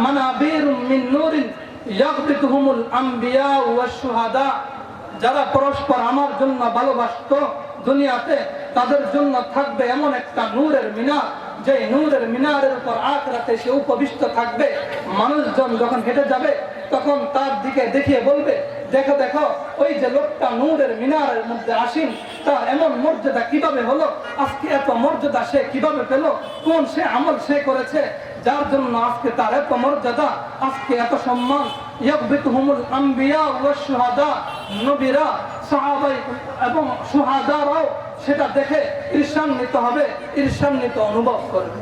মানাবিরুম মিন নূরিন ইয়াগবিতুহুমুল আম্বিয়া ওয়াশ শুহাদা। যারা পরস্পর আমার জন্য ভালোবাসতো দুনিয়াতে, তাদের জন্য থাকবে এমন একটা নূরের মিনার, যে নূরের মিনারের উপর আখিরাতে সে উপবিষ্ট থাকবে। মানুষজন যখন হেঁটে যাবে তখন তার দিকে দেখিয়ে বলবে, দেখো দেখো ওই যে লোকটা নূরের মিনারের মধ্যে আসীন, তার এমন মর্যাদা কিভাবে হলো, আজকে এত মর্যাদা সে কিভাবে পেল, কোন সে আমল সে করেছে যার জন্য আজকে তার এত মর্যাদা, আজকে এত সম্মান। ইয়াগবিতুহুমুল আম্বিয়া ওয়াশ শুহাদা, নবীরা, সাহাবায়ে এবং শুহাদারাও সেটা দেখে ঈর্ষান্বিত হবে, ঈর্ষান্বিত অনুভব করবে।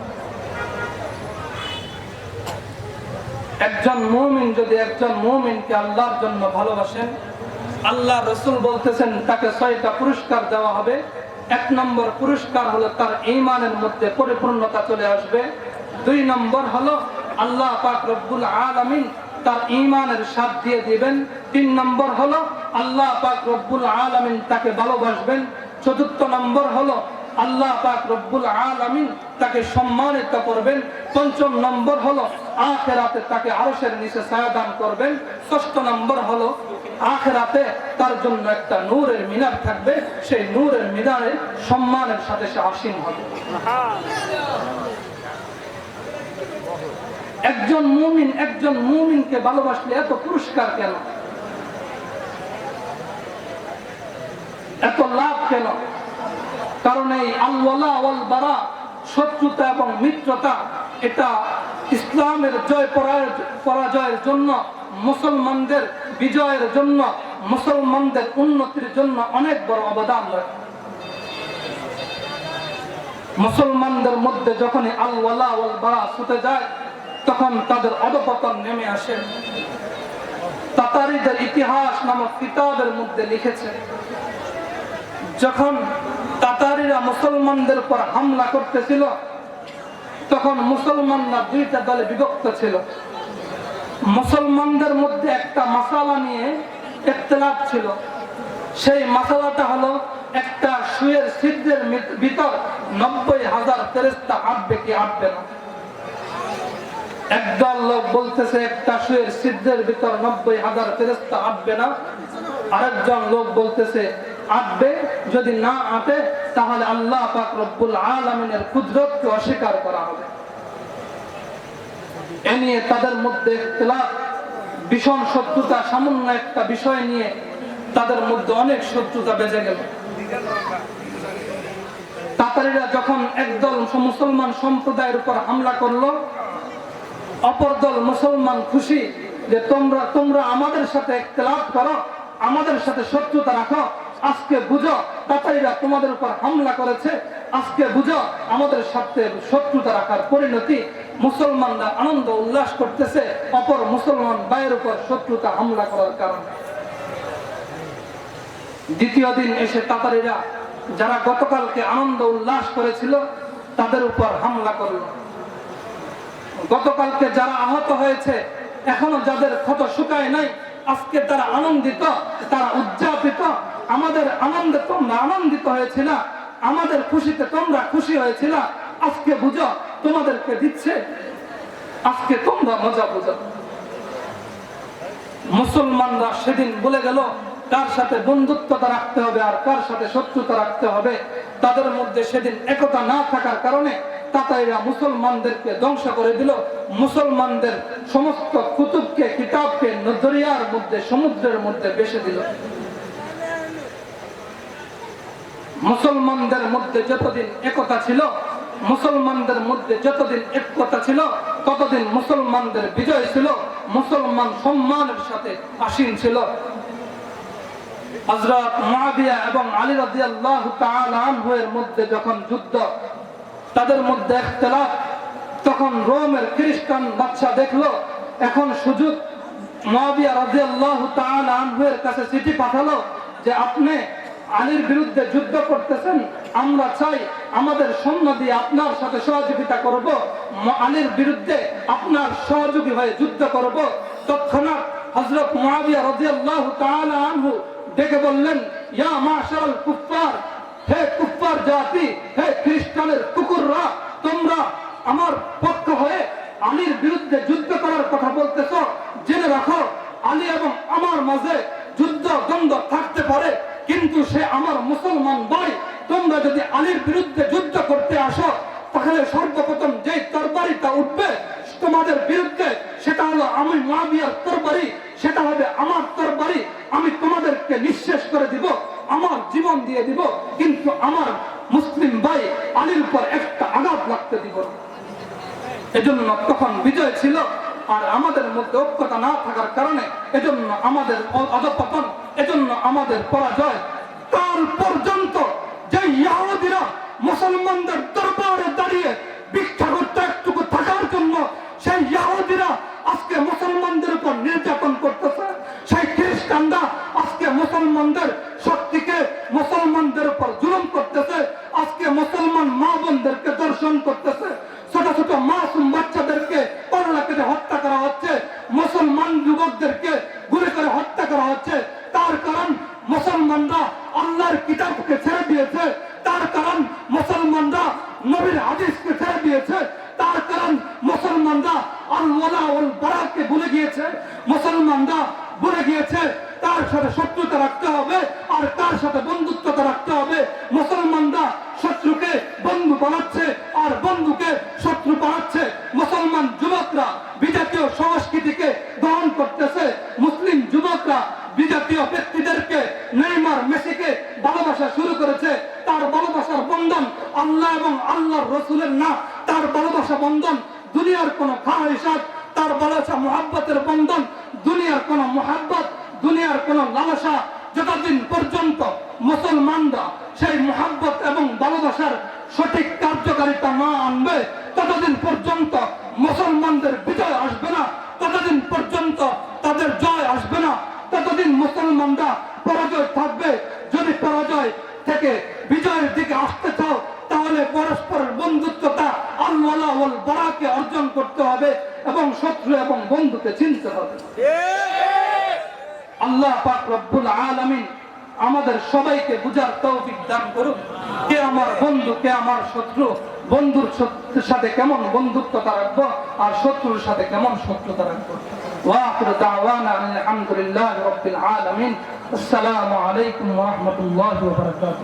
একজন মুমিন যদি একজন মুমিনকে আল্লাহর জন্য ভালোবাসেন, আল্লাহ রাসূল বলতেছেন তাকে 6টা পুরস্কার দেওয়া হবে। 1 নম্বর পুরস্কার হলো তার ঈমানের মধ্যে পরিপূর্ণতা চলে আসবে। 2 নম্বর হলো আল্লাহ পাক রব্বুল আলামিন তার ঈমানের স্বাদ দিয়ে দিবেন। 3 নম্বর হলো আল্লাহ পাক রব্বুল আলামিন তাকে ভালোবাসবেন। 4 নম্বর হলো আল্লাহ পাক রব্বুল আলামিন তাকে সম্মানিত করবেন। 5 নম্বর হলো আখিরাতে তাকে আরশের নিচে ছায়া দান করবেন। 6 নম্বর হলো আখিরাতে তার জন্য একটা নূরের মিনার থাকবে, সেই নূরের মিনারে সম্মানের সাথে সে আসীন হবে। একজন মুমিনকে ভালোবাসলে এত পুরস্কার কেন, এত লাভ কেন? কারণ এই আল ওয়ালা ওয়াল বারা, শত্রুতা এবং মিত্রতা, এটা ইসলামের জয় পরাজয়ের জন্য, মুসলমানদের বিজয়ের জন্য, মুসলমানদের উন্নতির জন্য অনেক বড় অবদান রাখে। মুসলমানদের মধ্যে যখন আল ওয়ালা ওয়াল বারা ছুটে যায় তখন তাদের অধঃপতন নেমে আসে। তাতারীদের ইতিহাস নামক কিতাবের মধ্যে লিখেছে, যখন তাতারীরা মুসলমানদের উপর হামলা করতেছিল তখন মুসলমানরা 2টা দলে বিভক্ত ছিল। মুসলমানদের মধ্যে একটা মাসালা নিয়ে ইখতিলাফ ছিল। সেই মাসালাটা হলো একটা সুয়ের ছিদ্রের ভিতর 90,000 ফেরেশতা আটবে কি আটবে না। একদল লোক বলতেছে একটা সুয়ের ছিদ্রের ভিতর 90,000 ফেরেশতা আটবে না, আরেকজন লোক বলতেছে আটবে, যদি না আটে তাহলে আল্লাহ পাক রব্বুল আলামিনের কুদরতকে অস্বীকার করা হবে। এ নিয়ে তাদের মধ্যে ইখতিলাফ, ভীষণ শত্রুতা, সামান্য একটা বিষয় নিয়ে তাদের মধ্যে অনেক শত্রুতা বেজে গেল। তাতারীরা যখন একদল মুসলমান সম্প্রদায়ের উপর হামলা করলো, অপর দল মুসলমান খুশি যে তোমরা আমাদের সাথে ইখতিলাফ করো, আমাদের সাথে শত্রুতা রাখো, আজকে বুঝো তাতারীরা তোমাদের উপর হামলা করেছে, আজকে বুঝো আমাদের সাথে শত্রুতা রাখার পরিণতি। মুসলমানরা আনন্দ উল্লাস করতেছে অপর মুসলমান ভাইয়ের উপর শত্রুতা হামলা করার কারণে। দ্বিতীয় দিন এসে তাতারীরা যারা গতকালকে আনন্দ উল্লাস করেছিল তাদের উপর হামলা করলো। গতকালকে যারা আহত হয়েছে, এখনো যাদের ক্ষত শুকায় নাই, আজকে তারা আনন্দিত, তারা উদযাপিত। আমাদের আনন্দে তোমরা আনন্দিত হয়েছিল, আমাদের খুশিতে তোমরা খুশি হয়েছিল, আজকে বুঝো তোমাদেরকে দিচ্ছে, আজকে তোমরা মজা বুঝো। মুসলমানরা সেদিন বলে গেল কার সাথে বন্ধুত্বতা রাখতে হবে আর কার সাথে শত্রুতা রাখতে হবে। তাদের মধ্যে সেদিন একতা না থাকার কারণে তাতারীরা মুসলমানদেরকে ধ্বংস করে দিল। মুসলমানদের সমস্ত কুতুবকে, কিতাবকে দরিয়ার মধ্যে, সমুদ্রের মধ্যে ভেসে দিল। মুসলমানদের মধ্যে যতদিন একতা ছিল, মুসলমানদের মধ্যে যতদিন একতা ছিল, ততদিন মুসলমানদের বিজয় ছিল, মুসলমান সম্মানের সাথে আসীন ছিল। হযরত মুআবিয়া এবং আলী রাদিয়াল্লাহু তাআলা আনহু এর মধ্যে যখন যুদ্ধ, তাদের মধ্যে ইখতিলাফ, তখন রোমের খ্রিস্টান বাদশা দেখলো এখন সুযোগ। মুআবিয়া রাদিয়াল্লাহু তাআলা আনহু এর কাছে চিঠি পাঠালো যে আপনি আলীর বিরুদ্ধে যুদ্ধ করতেছেন, আমরা চাই আমাদের সৈন্য দিয়ে আপনার সাথে সহযোগিতা করব, আলীর বিরুদ্ধে আপনার সহযোগী হয়ে যুদ্ধ করব। তৎক্ষণাৎ হযরত মুআবিয়া রাদিয়াল্লাহু তাআলা আনহু ডেকে বললেন, ইয়া মাশারাল কুফফার, হে কুফফার জাতি, হে খ্রিস্টানের কুকুররা, তোমরা আমার পক্ষ হয়ে আলীর বিরুদ্ধে যুদ্ধ করার কথা বলতেছো, জেনে রাখো আলী এবং আমার মাঝে যুদ্ধ দ্বন্দ্ব থাকতে পারে, কিন্তু সে আমার মুসলমান ভাই। তোমরা যদি আলীর বিরুদ্ধে যুদ্ধ করতে আসো, তাহলে সর্বপ্রথম যে তরবারিটা উঠবে তোমাদের বিরুদ্ধে, সেটা হলো আমি মুআবিয়ার তরবারি, সেটা হবে আমার তরবারি। আমি তোমাদেরকে নিঃশেষ করে দিব, আমার জীবন দিয়ে দিব, কিন্তু আমার মুসলিম ভাই আলীর উপর একটা আঘাত লাগতে দিব না। এজন্য তখন বিজয় ছিল, আর আমাদের মধ্যে ঐক্যতা না থাকার কারণে এজন্য আমাদের অধঃপতন, এজন্য আমাদের পরাজয়। কাল পর্যন্ত যে ইহুদিরা মুসলমানদের দরবারে দাঁড়িয়ে ভিক্ষা করতে একটুকু থাকার জন্য, সেই ইহুদিরা আজকে মুসলমানদের উপর নির্যাতন করতেছে। সেই খ্রিস্টানরা আজকে মুসলমানদের শক্তিকে মুসলমানদের উপর জুলুম করতেছে। আজকে মুসলমান মা বোনদেরকে দর্শন করতেছে, ছোট ছোট মাসুম বাচ্চাদেরকে কল্লা কেটে হত্যা করা হচ্ছে, মুসলমান যুবকদেরকে গুলি করে হত্যা করা হচ্ছে। তার কারণ মুসলমানরা আল্লাহর কিতাবকে ছেড়ে দিয়েছে, তার কারণ মুসলমানরা নবীর হাদিসকে ছেড়ে দিয়েছে, তার কারণ মুসলমানরা আল ওয়ালা ওয়াল বারাকে ভুলে গিয়েছে। মুসলমানরা ভুলে গিয়েছে তার সাথে শত্রুতা রাখতে হবে আর তার সাথে বন্ধুত্বতা রাখতে হবে। মুসলমানরা শত্রুকে বন্ধু বানাচ্ছে আর বন্ধুকে শত্রু বানাচ্ছে। মুসলমান যুবকরা বিজাতীয় সংস্কৃতিকে গ্রহণ করতেছে। মুসলিম যুবকরা বিজাতীয় ব্যক্তিদেরকে, নেইমার মেসিকে ভালোবাসা শুরু করেছে। তার ভালোবাসার বন্ধন আল্লাহ এবং আল্লাহর রসুলের না, তার ভালোবাসা বন্ধন দুনিয়ার কোন খাহিসাত, তার ভালোবাসা মুহাব্বতের বন্ধন দুনিয়ার কোন মুহাব্বত, দুনিয়ার কোন লালসা। যতদিন পর্যন্ত মুসলমানরা সেই মুহাব্বত এবং ভালোবাসার সঠিক কার্যকারিতা না আনবে, ততদিন পর্যন্ত মুসলমানদের বিজয় আসবে না, ততদিন পর্যন্ত তাদের জয় আসবে না, ততদিন মুসলমানরা পরাজয় থাকবে। যদি পরাজয় থেকে বিজয়ের দিকে আসতে চাও, তাহলে পরস্পরের বন্ধুত্বতা আল-ওয়ালা ওয়াল বারাকে অর্জন করতে হবে এবং শত্রু এবং বন্ধুকে চিনতে হবে। আল্লাহ পাক রব্বুল আলামিন আমাদের সবাইকে বুঝার তৌফিক দান করুন, কে আমার বন্ধু কে আমার শত্রু, বন্ধুর সাথে কেমন বন্ধুত্বতা রাখবো আর শত্রুর সাথে কেমন শত্রুতা রাখবো। ওয়া আখিরু দাওয়ানা আলহামদুলিল্লাহি রাব্বিল আলামিন। আসসালামু আলাইকুম ওয়া রাহমাতুল্লাহি ওয়া বারাকাতুহু।